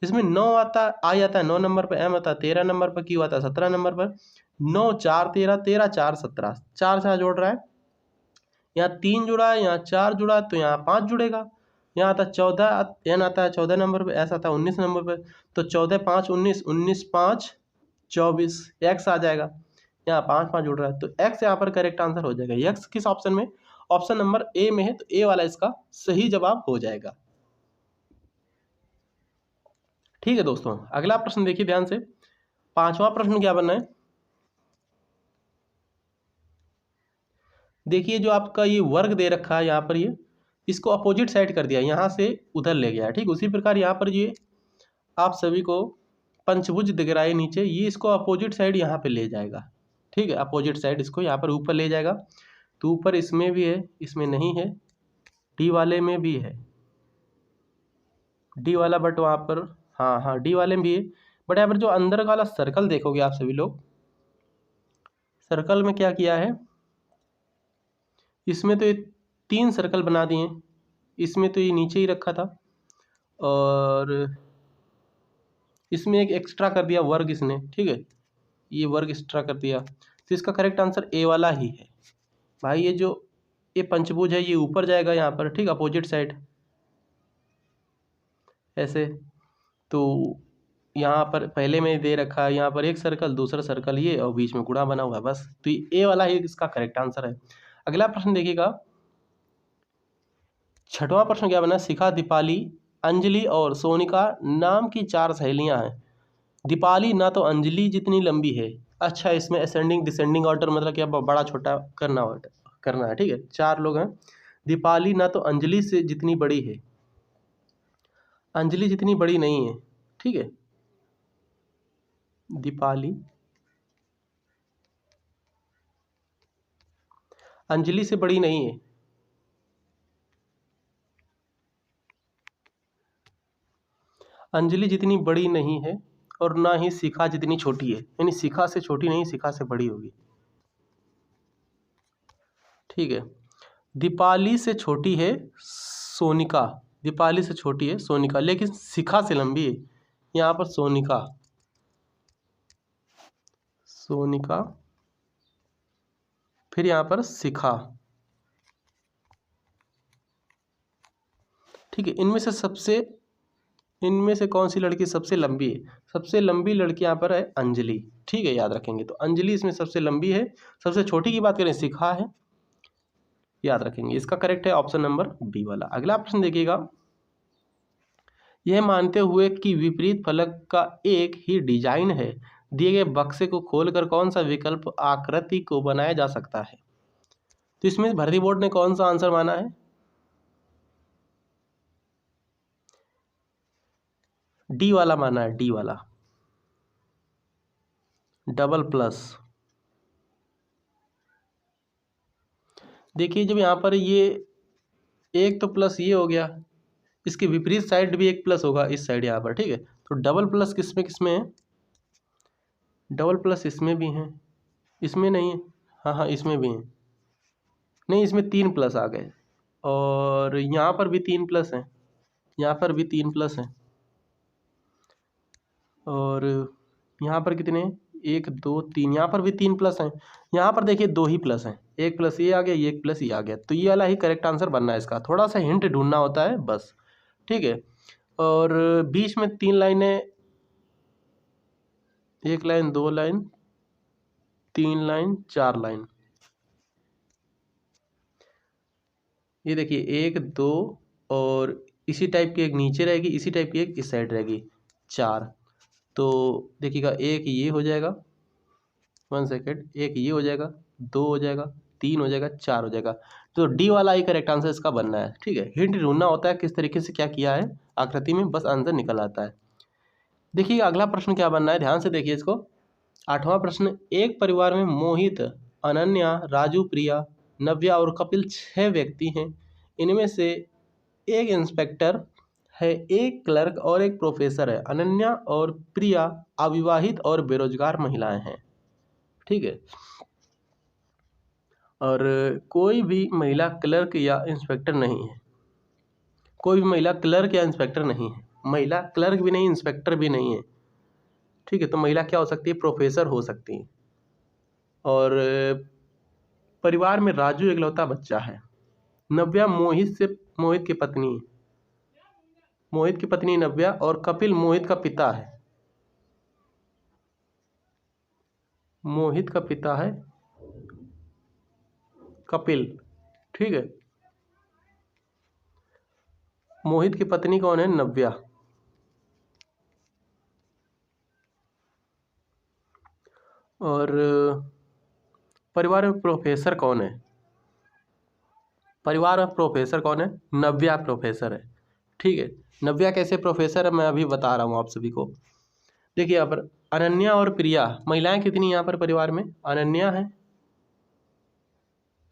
इसमें 9 आता है, आई आता है 9 नंबर पे, एम आता है 13 नंबर पर, क्यू आता है 17 नंबर पर। 9 4 13, 13 4 17, 4 4 जोड़ रहा है। यहाँ 3 जुड़ा है, यहाँ 4 जुड़ा है, तो यहाँ 5 जुड़ेगा। यहाँ आता है 14, एन आता है 14 नंबर पे, एस आता है 19 नंबर पे। तो 14 5 19, 19 5 24, एक्स आ जाएगा। यहाँ 5 5 जुड़ रहा है, तो एक्स यहाँ पर करेक्ट आंसर हो जाएगा। एक्स किस ऑप्शन में? ऑप्शन नंबर ए में है, तो ए वाला इसका सही जवाब हो जाएगा। ठीक है दोस्तों, अगला प्रश्न देखिए ध्यान से। 5वां प्रश्न क्या बनना है, देखिए जो आपका ये वर्ग दे रखा है यहाँ पर, ये इसको अपोजिट साइड कर दिया, यहाँ से उधर ले गया, ठीक। उसी प्रकार यहाँ पर ये आप सभी को पंचभुज दिख रहा है नीचे, ये इसको अपोजिट साइड यहाँ पे ले जाएगा, ठीक है। अपोजिट साइड इसको यहाँ पर ऊपर ले जाएगा। तो ऊपर इसमें भी है, इसमें नहीं है, डी वाले में भी है, डी वाला, बट वहाँ पर हाँ हाँ डी वाले में भी है। बट यहाँ पर जो अंदर वाला सर्कल देखोगे आप सभी लोग, सर्कल में क्या किया है, इसमें तो ये 3 सर्कल बना दिए, इसमें तो ये नीचे ही रखा था, और इसमें एक एक्स्ट्रा कर दिया वर्ग इसने, ठीक है, ये वर्ग एक्स्ट्रा कर दिया। तो इसका करेक्ट आंसर ए वाला ही है भाई। ये जो ये पंचभुज है, ये ऊपर जाएगा यहाँ पर, ठीक, अपोजिट साइड ऐसे। तो यहाँ पर पहले में दे रखा है, यहाँ पर एक सर्कल, दूसरा सर्कल ये, और बीच में गुणा बना हुआ है बस। तो ये वाला ही इसका करेक्ट आंसर है। अगला प्रश्न देखिएगा, छठवां प्रश्न क्या बना, शिखा, दीपाली, अंजलि और सोनिका नाम की 4 सहेलियां हैं। दीपाली ना तो अंजलि जितनी लंबी है, अच्छा इसमें असेंडिंग डिसेंडिंग ऑर्डर मतलब क्या, बड़ा छोटा करना है, ठीक है। 4 लोग हैं। दीपाली ना तो अंजलि से जितनी बड़ी है, अंजलि जितनी बड़ी नहीं है, ठीक है। दीपाली अंजलि से बड़ी नहीं है, अंजलि जितनी बड़ी नहीं है, और ना ही शिखा जितनी छोटी है, यानी शिखा से छोटी नहीं, शिखा से बड़ी होगी, ठीक है। दीपाली से छोटी है सोनिका, दीपाली से छोटी है सोनिका, लेकिन शिखा से लंबी है। यहाँ पर सोनिका, सोनिका, फिर यहाँ पर शिखा, ठीक है। इनमें से कौन सी लड़की सबसे लंबी है? सबसे लंबी लड़की यहाँ पर है अंजलि, ठीक है, याद रखेंगे। तो अंजलि इसमें सबसे लंबी है। सबसे छोटी की बात करें शिखा है, याद रखेंगे। इसका करेक्ट है ऑप्शन नंबर बी वाला। अगला प्रश्न देखिएगा, यह मानते हुए कि विपरीत फलक का एक ही डिजाइन है, दिए गए बक्से को खोलकर कौन सा विकल्प आकृति को बनाया जा सकता है? तो इसमें भर्ती बोर्ड ने कौन सा आंसर माना है? डी वाला माना है, डी वाला, डबल प्लस। देखिए जब यहाँ पर ये एक तो प्लस ये हो गया, इसके विपरीत साइड भी एक प्लस होगा इस साइड यहाँ पर, ठीक है। तो डबल प्लस किसमें किसमें है? डबल प्लस इसमें भी है, इसमें नहीं है, हाँ हाँ इसमें भी है, नहीं इसमें 3 प्लस आ गए, और यहाँ पर भी 3 प्लस हैं, यहाँ पर भी 3 प्लस हैं, और यहाँ पर कितने, 1 2 3, यहाँ पर भी 3 प्लस हैं। यहाँ पर देखिए 2 ही प्लस हैं, एक प्लस ये आ गया, ये एक प्लस ये आ गया। तो ये वाला ही करेक्ट आंसर बनना है इसका, थोड़ा सा हिंट ढूंढना होता है बस, ठीक है। और बीच में 3 लाइनें, 1 लाइन 2 लाइन 3 लाइन 4 लाइन, ये देखिए 1 2, और इसी टाइप की एक नीचे रहेगी, इसी टाइप की एक इस साइड रहेगी, 4। तो देखिएगा एक ये हो जाएगा, 1 सेकेंड, एक ये हो जाएगा, 2 हो जाएगा, 3 हो जाएगा, 4 हो जाएगा। तो डी वाला ही करेक्ट आंसर इसका बनना है, ठीक है। हिंट ढूंढना होता है किस तरीके से क्या किया है आकृति में, बस आंसर निकल आता है। देखिए अगला प्रश्न क्या बनना है, ध्यान से देखिए इसको। 8वां प्रश्न, एक परिवार में मोहित, अनन्या, राजू, प्रिया, नव्या और कपिल 6 व्यक्ति हैं। इनमें से एक इंस्पेक्टर है, एक क्लर्क और एक प्रोफेसर है। अनन्या और प्रिया अविवाहित और बेरोजगार महिलाएं हैं, ठीक है। और कोई भी महिला क्लर्क या इंस्पेक्टर नहीं है, कोई भी महिला क्लर्क या इंस्पेक्टर नहीं है, महिला क्लर्क भी नहीं, इंस्पेक्टर भी नहीं है, ठीक है। तो महिला क्या हो सकती है, प्रोफेसर हो सकती है। और परिवार में राजू इकलौता बच्चा है। नव्या मोहित की पत्नी है, मोहित की पत्नी नव्या, और कपिल मोहित का पिता है, मोहित का पिता है कपिल, ठीक है। मोहित की पत्नी कौन है, नव्या। और परिवार में प्रोफेसर कौन है, परिवार में प्रोफेसर कौन है, नव्या प्रोफेसर है, ठीक है। नव्या कैसे प्रोफेसर है मैं अभी बता रहा हूँ आप सभी को। देखिए यहाँ पर अनन्या और प्रिया, महिलाएं कितनी यहाँ पर परिवार में, अनन्या है,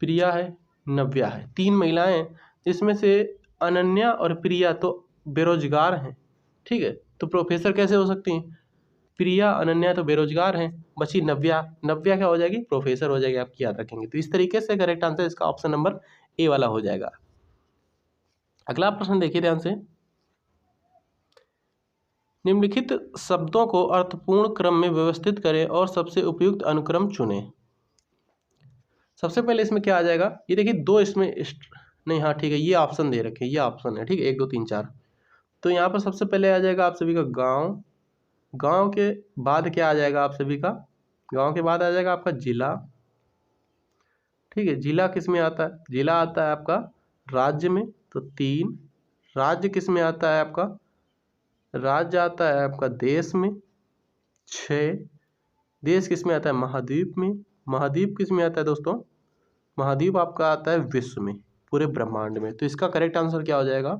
प्रिया है, नव्या है, 3 महिलाएं हैं। इसमें से अनन्या और प्रिया तो बेरोजगार हैं, ठीक है। तो प्रोफेसर कैसे हो सकती हैं, प्रिया अनन्या तो बेरोजगार हैं, बची नव्या, नव्या क्या हो जाएगी, प्रोफेसर हो जाएगी, आपकी याद रखेंगे। तो इस तरीके से करेक्ट आंसर इसका ऑप्शन नंबर ए वाला हो जाएगा। अगला प्रश्न देखिए ध्यान से, निम्नलिखित शब्दों को अर्थपूर्ण क्रम में व्यवस्थित करें और सबसे उपयुक्त अनुक्रम चुनें। सबसे पहले इसमें क्या आ जाएगा, ये देखिए दो इसमें नहीं, हाँ ठीक है, ये ऑप्शन दे रखे हैं, ये ऑप्शन है, ठीक है, 1 2 3 4। तो यहाँ पर सबसे पहले आ जाएगा आप सभी का गांव। गांव के बाद क्या आ जाएगा आप सभी का, गांव के बाद आ जाएगा आपका जिला। ठीक है, जिला किस में आता है, जिला आता है आपका राज्य में, तो 3। राज्य किस में आता है आपका, राज्य आता है आपका देश में, 6। देश किस में आता है, महाद्वीप में। महाद्वीप किस में आता है दोस्तों, महाद्वीप आपका आता है विश्व में, पूरे ब्रह्मांड में। तो इसका करेक्ट आंसर क्या हो जाएगा,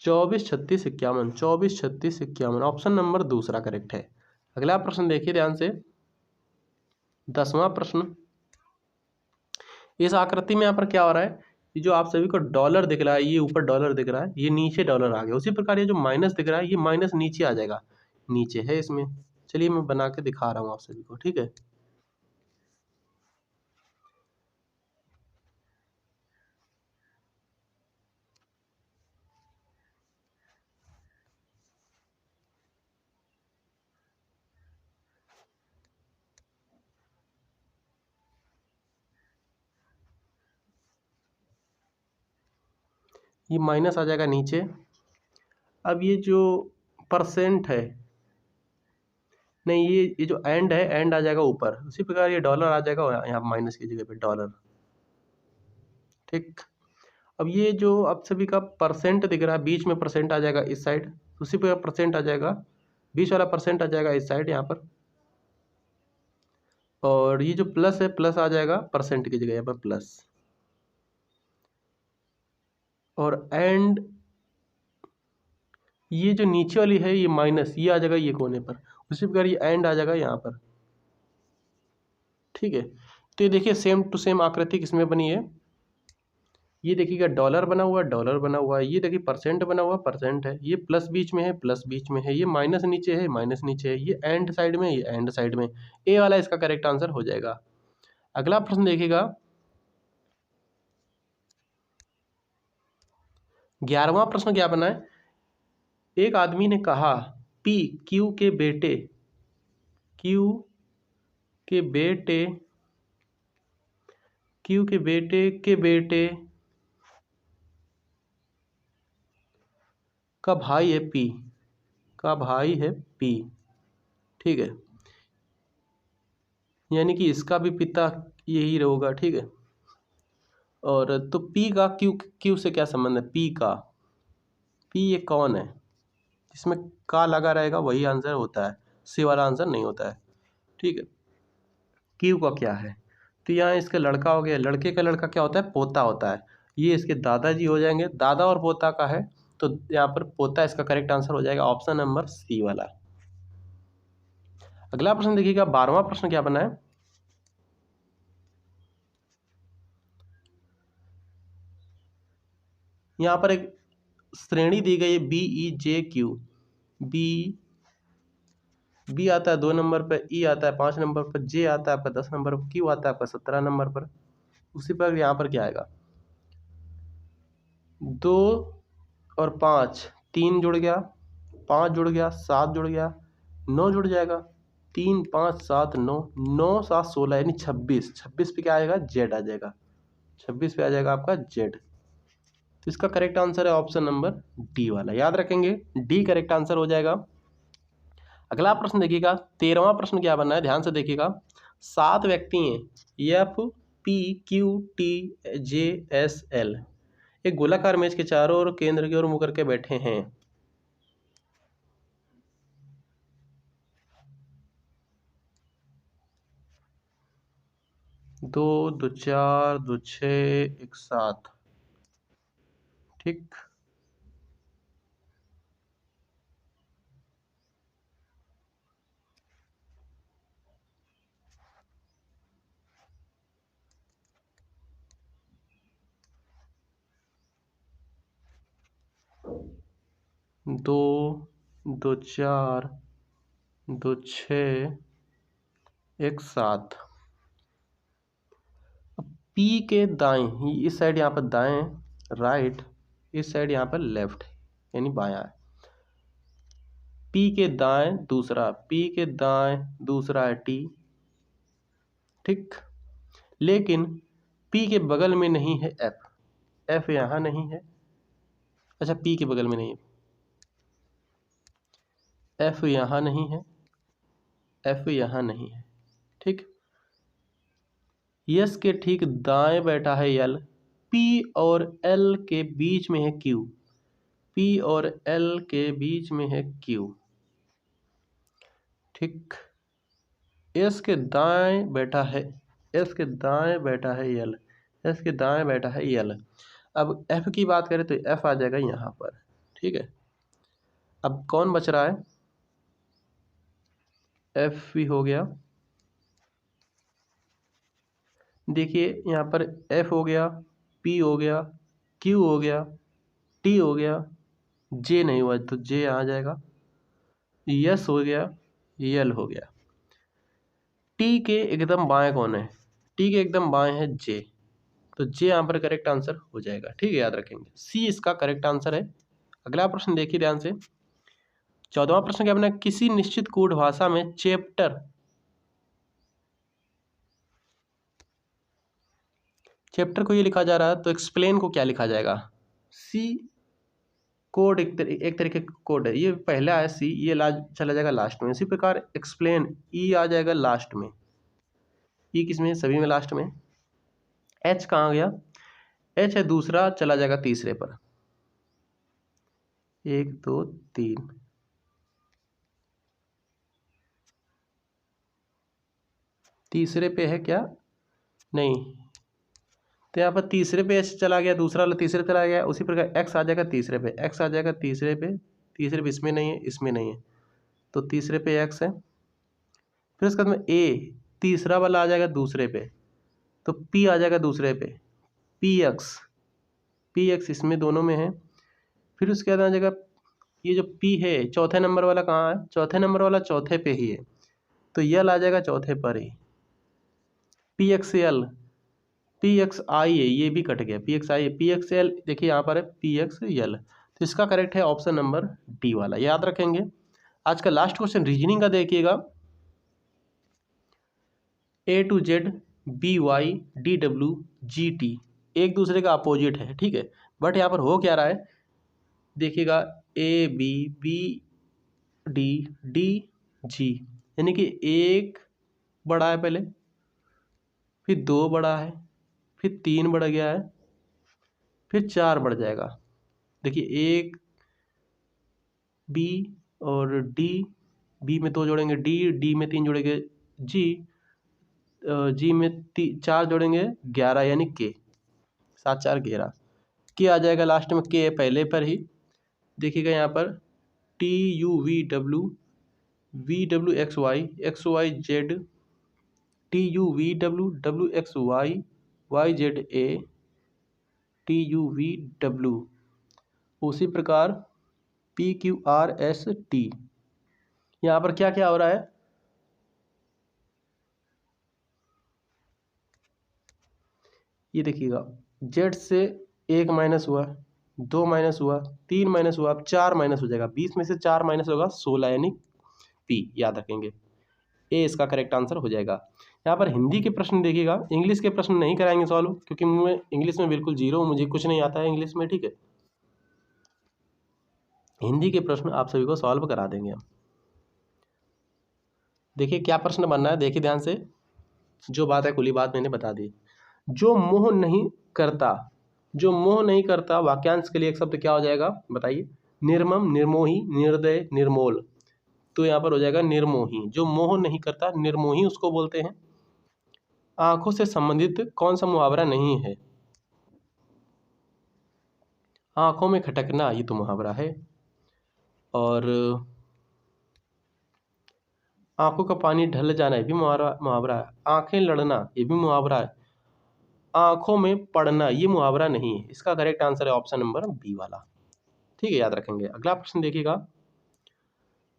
24 36 51, 24 36 51, ऑप्शन नंबर दूसरा करेक्ट है। अगला प्रश्न देखिए ध्यान से, 10वां प्रश्न। इस आकृति में यहाँ पर क्या हो रहा है, ये जो आप सभी को डॉलर दिख रहा है, ये ऊपर डॉलर दिख रहा है, ये नीचे डॉलर आ गया। उसी प्रकार ये जो माइनस दिख रहा है, ये माइनस नीचे आ जाएगा, नीचे है इसमें। चलिए मैं बना के दिखा रहा हूँ आप सभी को, ठीक है। ये माइनस आ जाएगा नीचे। अब ये जो परसेंट है, नहीं, ये जो एंड है, एंड आ जाएगा ऊपर। उसी प्रकार ये डॉलर आ जाएगा यहाँ माइनस की जगह पे डॉलर, ठीक। अब ये जो आप सभी का परसेंट दिख रहा है, बीच में परसेंट आ जाएगा इस साइड, उसी प्रकार परसेंट आ जाएगा, बीच वाला परसेंट आ जाएगा इस साइड यहाँ पर। और ये जो प्लस है, प्लस आ जाएगा परसेंट की जगह यहाँ पर प्लस। और एंड ये जो नीचे वाली है, ये माइनस, ये आ जाएगा ये कोने पर। उसी प्रकार ये एंड आ जाएगा यहाँ पर, ठीक है। तो ये देखिए सेम टू सेम आकृति किसमें बनी है, ये देखिएगा डॉलर बना हुआ है, डॉलर बना हुआ है। ये देखिए परसेंट बना हुआ, परसेंट है। ये प्लस बीच में है, प्लस बीच में है। ये माइनस नीचे है, माइनस नीचे है। ये एंड साइड में, ये एंड साइड में। ए वाला इसका करेक्ट आंसर हो जाएगा। अगला प्रश्न देखिएगा, 11वां प्रश्न क्या बना है, एक आदमी ने कहा पी क्यू के बेटे, क्यू के बेटे, क्यू के बेटे के बेटे का भाई है पी, का भाई है पी, ठीक है। यानी कि इसका भी पिता यही होगा, ठीक है। और तो पी का क्यू, क्यू से क्या संबंध है, पी का, पी ये कौन है, जिसमें का लगा रहेगा वही आंसर होता है, सी वाला आंसर नहीं होता है, ठीक है। क्यू का क्या है, तो यहाँ इसका लड़का हो गया, लड़के का लड़का क्या होता है, पोता होता है। ये इसके दादाजी हो जाएंगे, दादा और पोता का है, तो यहाँ पर पोता इसका करेक्ट आंसर हो जाएगा, ऑप्शन नंबर सी वाला। अगला प्रश्न देखिएगा, 12वां प्रश्न क्या बना है, यहाँ पर एक श्रेणी दी गई है BEJQ। बी आता है 2 नंबर पर, ई आता है 5 नंबर पर, जे आता है आपका 10 नंबर पर, क्यू आता है आपका 17 नंबर पर। उसी पर यहाँ पर क्या आएगा, 2 और 5, 3 जुड़ गया, 5 जुड़ गया, 7 जुड़ गया, 9 जुड़ जाएगा। 3 5 7 9, 9 7 16 यानी 26। 26 पे क्या आएगा, जेड आ जाएगा। 26 पे आ जाएगा आपका जेड। तो इसका करेक्ट आंसर है ऑप्शन नंबर डी वाला, याद रखेंगे, डी करेक्ट आंसर हो जाएगा। अगला प्रश्न देखिएगा, 13वां प्रश्न क्या बनना है, ध्यान से देखिएगा। 7 व्यक्ति हैं, FPQTJSL, एक गोलाकार मेज के चारों ओर केंद्र की ओर मुंह करके बैठे हैं। दो, 2 4, 2 6, 1 7, ठीक। दो, 2 4, 2 6, 1 7। पी के दाएं, इस साइड यहाँ पर दाएं राइट, इस साइड यहाँ पर लेफ्ट यानी बायां है। पी के दाएं दूसरा, पी के दाएं दूसरा है टी, ठीक। लेकिन P के बगल में नहीं है F, F यहाँ नहीं है, अच्छा P के बगल में नहीं है, F यहाँ नहीं है, F यहाँ नहीं है, ठीक। यस के ठीक दाएं बैठा है L, P और L के बीच में है Q, P और L के बीच में है Q, ठीक। S के दाएं बैठा है, S के दाएं बैठा है L, S के दाएं बैठा है L। अब F की बात करें तो F आ जाएगा यहाँ पर, ठीक है। अब कौन बच रहा है, F भी हो गया, देखिए यहाँ पर F हो गया, P हो गया, Q हो गया, T हो गया, J नहीं हुआ तो J आ जाएगा, S हो गया, L हो गया। T के एकदम बाएं कौन है, T के एकदम बाएं है J, तो J यहाँ पर करेक्ट आंसर हो जाएगा, ठीक है, याद रखेंगे। C इसका करेक्ट आंसर है। अगला प्रश्न देखिए ध्यान से, 14वां प्रश्न क्या बना, किसी निश्चित कोड भाषा में चैप्टर को ये लिखा जा रहा है, तो एक्सप्लेन को क्या लिखा जाएगा, सी कोड एक तरीके का कोड है, ये पहला है सी, ये चला जाएगा लास्ट में। इसी प्रकार एक्सप्लेन ई आ जाएगा लास्ट में, ई किसमें, सभी में लास्ट में। एच कहाँ गया, एच है दूसरा, चला जाएगा तीसरे पर, 1 2 3, तीसरे पे है क्या, नहीं, तो यहाँ पर तीसरे पे एच चला गया, दूसरा वाला तीसरे चला गया। उसी प्रकार एक्स आ जाएगा तीसरे पे, एक्स आ जाएगा तीसरे पे, तीसरे पे इसमें नहीं है, इसमें नहीं है, तो तीसरे पे एक्स है। फिर उसके बाद में ए तीसरा वाला आ जाएगा दूसरे पे, तो पी आ जाएगा दूसरे पे, पी एक्स इसमें दोनों में है। फिर उसके बाद आ जाएगा ये जो पी है, चौथे नंबर वाला कहाँ है, चौथे नंबर वाला चौथे पे ही है, तो यल आ जाएगा चौथे पर ही। P X L, P X I है, ये भी कट गया, P X I, P X L देखिए यहाँ पर है पी एक्स यल, तो इसका करेक्ट है ऑप्शन नंबर डी वाला, याद रखेंगे। आज का लास्ट क्वेश्चन रीजनिंग का देखिएगा, A to Z B Y D W G T एक दूसरे का अपोजिट है, ठीक है, बट यहाँ पर हो क्या रहा है, देखिएगा A B B D D G, यानी कि एक बड़ा है पहले, फिर 2 बड़ा है, फिर 3 बढ़ गया है, फिर 4 बढ़ जाएगा। देखिए एक बी और डी, बी में 2 जोड़ेंगे डी में 3 जोड़ेंगे जी, जी में 4 जोड़ेंगे 11, यानी के, 7 4 11, के आ जाएगा लास्ट में, के पहले पर ही। देखिएगा यहाँ पर T U V W X Y Z, T U V W X Y Z A, T U V W, उसी प्रकार P Q R S T. यहाँ पर क्या क्या हो रहा है, ये देखिएगा जेड से 1 माइनस हुआ, 2 माइनस हुआ, 3 माइनस हुआ, अब 4 माइनस हो जाएगा, 20 में से 4 माइनस होगा 16, यानी पी, याद रखेंगे, ए इसका करेक्ट आंसर हो जाएगा। यहाँ पर हिंदी के प्रश्न देखिएगा, इंग्लिश के प्रश्न नहीं कराएंगे सॉल्व, क्योंकि मैं इंग्लिश में बिल्कुल जीरो, मुझे कुछ नहीं आता है इंग्लिश में, ठीक है। हिंदी के प्रश्न आप सभी को सॉल्व करा देंगे हम। देखिए क्या प्रश्न बनना है, देखिए ध्यान से, जो बात है खुली बात मैंने बता दी। जो मोह नहीं करता, जो मोह नहीं करता, वाक्यांश के लिए एक शब्द क्या हो जाएगा बताइए, निर्मम, निर्मोही, निर्दय, निर्मोल, तो यहाँ पर हो जाएगा निर्मोही। जो मोह नहीं करता, निर्मोही उसको बोलते हैं। आंखों से संबंधित कौन सा मुहावरा नहीं है, आंखों में खटकना, ये तो मुहावरा है, और आंखों का पानी ढल जाना, ये भी मुहावरा है, आंखें लड़ना, ये भी मुहावरा है, आंखों में पड़ना, ये मुहावरा नहीं है। इसका करेक्ट आंसर है ऑप्शन नंबर बी वाला, ठीक है, याद रखेंगे। अगला प्रश्न देखिएगा,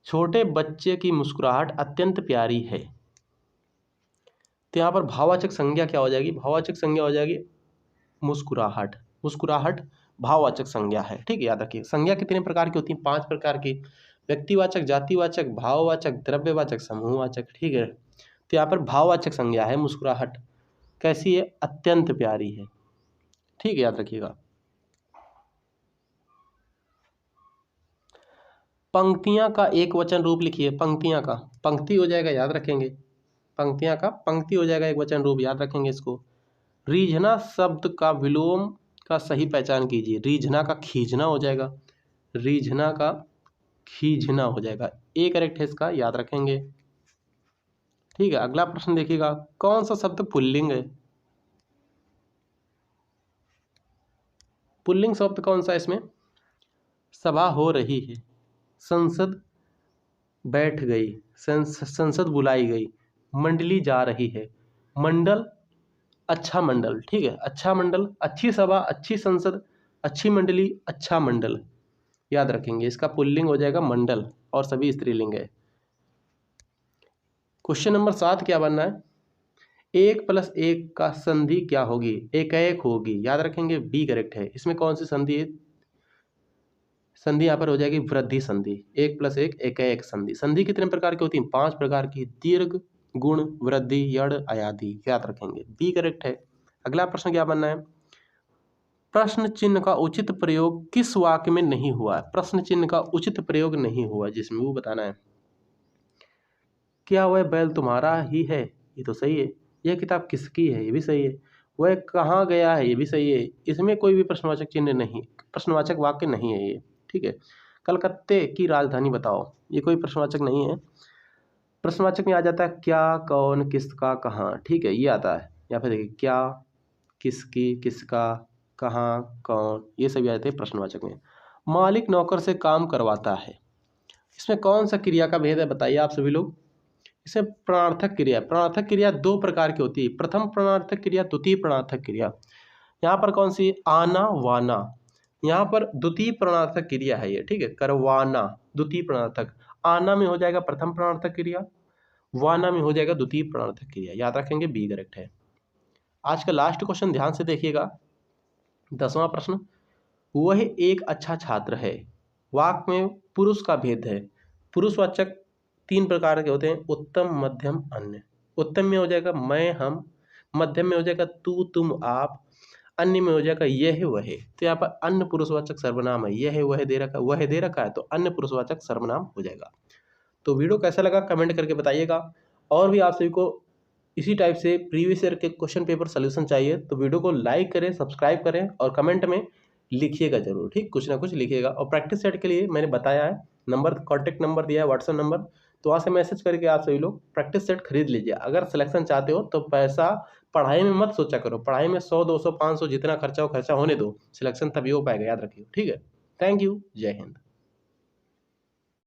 छोटे बच्चे की मुस्कुराहट अत्यंत प्यारी है, तो यहाँ पर भाववाचक संज्ञा क्या हो जाएगी, भाववाचक संज्ञा हो जाएगी मुस्कुराहट, मुस्कुराहट भाववाचक संज्ञा है, ठीक है, याद रखिए। संज्ञा कितने प्रकार की होती है, 5 प्रकार की, व्यक्तिवाचक, जातिवाचक, भाववाचक, द्रव्यवाचक, समूहवाचक, ठीक है, तो यहाँ पर भाववाचक संज्ञा है मुस्कुराहट। कैसी है? अत्यंत प्यारी है। ठीक है, याद रखिएगा। पंक्तियां का एक वचन रूप लिखिए। पंक्तियां का पंक्ति हो जाएगा, याद रखेंगे। पंक्तियां का पंक्ति हो जाएगा एक वचन रूप, याद रखेंगे इसको। रीझना शब्द का विलोम का सही पहचान कीजिए। रीझना का खींचना हो जाएगा, रीझना का खींचना हो जाएगा। ए करेक्ट है इसका, याद रखेंगे। ठीक है, अगला प्रश्न देखिएगा। कौन सा शब्द पुल्लिंग है? पुल्लिंग शब्द कौन सा है इसमें? सभा हो रही है, संसद बैठ गई, संसद बुलाई गई, मंडली जा रही है, मंडल, अच्छा मंडल। ठीक है, अच्छा मंडल, अच्छी सभा, अच्छी संसद, अच्छी मंडली, अच्छा मंडल, याद रखेंगे। इसका पुल्लिंग हो जाएगा मंडल और सभी स्त्रीलिंग है। क्वेश्चन नंबर 7 क्या बनना है? 1+1 का संधि क्या होगी? एक होगी, याद रखेंगे। बी करेक्ट है। इसमें कौन सी संधि है? संधि यहाँ पर हो जाएगी वृद्धि संधि। 1+1 एक संधि। संधि कितने प्रकार की होती है? 5 प्रकार की। दीर्घ, गुण, वृद्धि, यड़, अयादि, याद रखेंगे। बी करेक्ट है। अगला प्रश्न क्या बनना है? प्रश्न चिन्ह का उचित प्रयोग किस वाक्य में नहीं हुआ है? प्रश्न चिन्ह का उचित प्रयोग नहीं हुआ जिसमें, वो बताना है। क्या वह बैल तुम्हारा ही है? ये तो सही है। यह किताब किसकी है? ये भी सही है। वह कहाँ गया है? ये भी सही है। इसमें कोई भी प्रश्नवाचक चिन्ह नहीं, प्रश्नवाचक वाक्य नहीं है ये। ठीक है। कलकत्ते की राजधानी बताओ, ये कोई प्रश्नवाचक नहीं है। प्रश्नवाचक में आ जाता है क्या, कौन, किसका, कहाँ। ठीक है, ये आता है। या फिर देखिए क्या, किसकी, किसका, कहाँ, कौन, ये सभी आ जाते हैं प्रश्नवाचक में। मालिक नौकर से काम करवाता है, इसमें कौन सा क्रिया का भेद है बताइए आप सभी लोग। इसमें प्रणार्थक क्रिया, प्रणार्थक क्रिया 2 प्रकार की होती है। प्रथम प्रणार्थक क्रिया, द्वितीय प्रणार्थक क्रिया। यहाँ पर कौन सी? आना, वाना। यहाँ पर द्वितीय प्रणार्थक क्रिया है ये। ठीक है, करवाना द्वितीय प्रणार्थक। आना में हो जाएगा प्रथम प्रणार्थक क्रिया, वाना में हो जाएगा द्वितीय प्रणार्थक क्रिया, याद रखेंगे। बी करेक्ट है। आज का लास्ट क्वेश्चन ध्यान से देखिएगा, 10वां प्रश्न। वह एक अच्छा छात्र है। वाक्य में पुरुष का भेद है। पुरुषवाचक 3 प्रकार के होते हैं, उत्तम, मध्यम, अन्य। उत्तम में हो जाएगा मैं, हम। मध्यम में हो जाएगा तू, तुम, आप। अन्य में हो जाएगा यह, वह। तो यहाँ पर अन्य पुरुषवाचक सर्वनाम है। यह, वह दे रखा, वह दे रखा है, तो अन्य पुरुषवाचक सर्वनाम हो जाएगा। तो वीडियो कैसा लगा कमेंट करके बताइएगा। और भी आप सभी को इसी टाइप से प्रीवियस ईयर के क्वेश्चन पेपर सोल्यूशन चाहिए तो वीडियो को लाइक करें, सब्सक्राइब करें और कमेंट में लिखिएगा जरूर। ठीक, कुछ ना कुछ लिखिएगा। और प्रैक्टिस सेट के लिए मैंने बताया है, नंबर, कॉन्टैक्ट नंबर दिया है, व्हाट्सएप नंबर, तो वहाँ से मैसेज करके आप सभी लोग प्रैक्टिस सेट खरीद लीजिए। अगर सिलेक्शन चाहते हो तो पैसा पढ़ाई में मत सोचा करो, पढ़ाई में 100, 200, 500 जितना खर्चा हो खर्चा होने दो, सिलेक्शन तभी हो पाएगा, याद रखिए। ठीक है, थैंक यू, जय हिंद।